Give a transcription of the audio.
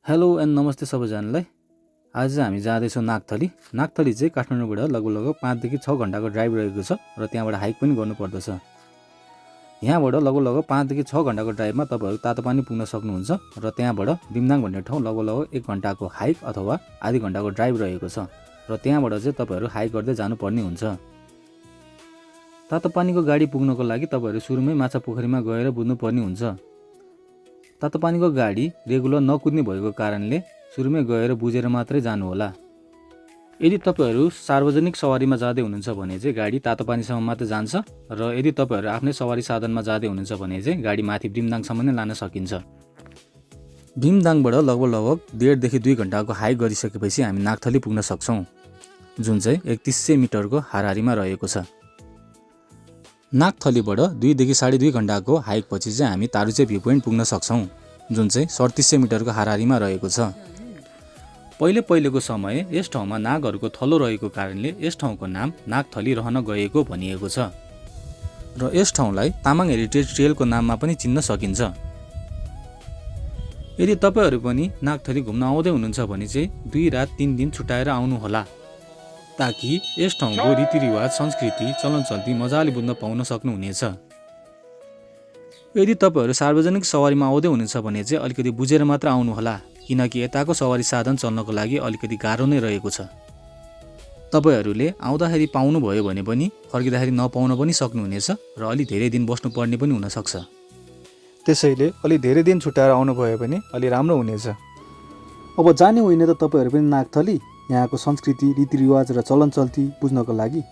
Hello and नमस्ते सबैजनालाई। आज चाहिँ हामी जाँदैछौँ नागथली। नागथली चाहिँ काठमाडौँबाट लगभग 5 देखि 6 घण्टाको ड्राइभ रहेको छ र त्यहाँबाट हाइक पनि गर्नुपर्दछ। यहाँबाट लगभग 5 देखि 6 घण्टाको ड्राइभमा तपाईहरु तातोपानी पुग्न सक्नुहुन्छ र त्यहाँबाट बिमदाङ भन्ने ठाउँ लगभग 1 घण्टाको हाइक अथवा आधी घण्टाको ड्राइभ रहेको छ र त्यहाँबाट चाहिँ तपाईहरु हाइक गर्दै जानुपर्ने हुन्छ। तातोपानीको गाडी पुग्नको लागि तपाईहरु सुरुमै माछापोखरीमा गएर बुझ्नुपर्ने हुन्छ। तातोपानीको गाडी रेगुलर नकुद्ने भएको कारणले सुरुमै गएर बुझेर मात्रै जानु होला। यदि तपाईहरु सार्वजनिक सवारीमा जाँदै हुनुहुन्छ भने चाहिँ गाडी तातोपानीसम्म मात्र जान्छ र यदि तपाईहरु आफ्नै सवारी साधनमा जाँदै हुनुहुन्छ भने चाहिँ गाडी माथि बिमदाङसम्म नै लान सकिन्छ। बिमदाङबाट लगभग 1.5 देखि 2 घण्टाको हाइक गरिसकेपछि हामी नागथली पुग्न सक्छौं, जुन चाहिँ 3100 मिटरको हाराहारीमा रहेको छ। नागथलीबाट 2 देखि 2.5 घण्टाको हाइक पछि चाहिँ हामी तारुचे भ्यू पोइन्ट पुग्न सक्छौं, जुन चाहिँ 3700 मिटरको हाराहारीमा रहेको छ। पहिलेको समय यस ठाउँमा नागहरूको थलो रहेको कारणले यस ठाउँको नाम नागथली रहन गएको भनिएको छ र यस ठाउँलाई तामाङ हेरिटेज ट्रेलको नाममा पनि चिन्न सकिन्छ। यदि तपाईहरु पनि नागथली घुम्न आउँदै हुनुहुन्छ भने चाहिँ 2 रात 3 दिन छुटाएर आउनु होला, ताकि यस ठाउँको रीतिरिवाज, संस्कृति, चलनचल्ती मजाले बुझ्न पाउन सक्नुहुनेछ। यदि तपाईहरु सार्वजनिक सवारीमा आउँदै हुनुहुन्छ भने चाहिँ अलिकति बुझेर मात्र आउनु होला, किनकि यताको सवारी साधन चल्नको लागि अलिकति गाह्रो नै रहेको छ। तपाईहरुले आउँदाखेरि पाउनु भयो भने पनि फर्किँदाखेरि नपाउन पनि सक्नुहुनेछ र अलि धेरै दिन बस्नु पर्ने पनि हुन सक्छ। त्यसैले अलि धेरै दिन छुटाएर आउनु भयो भने अलि राम्रो हुनेछ। अब जाने होइन त तपाईहरु पनि नागथली, यहाँको संस्कृति, रीतिरिवाज र चलनचल्ती बुझ्नको लागि।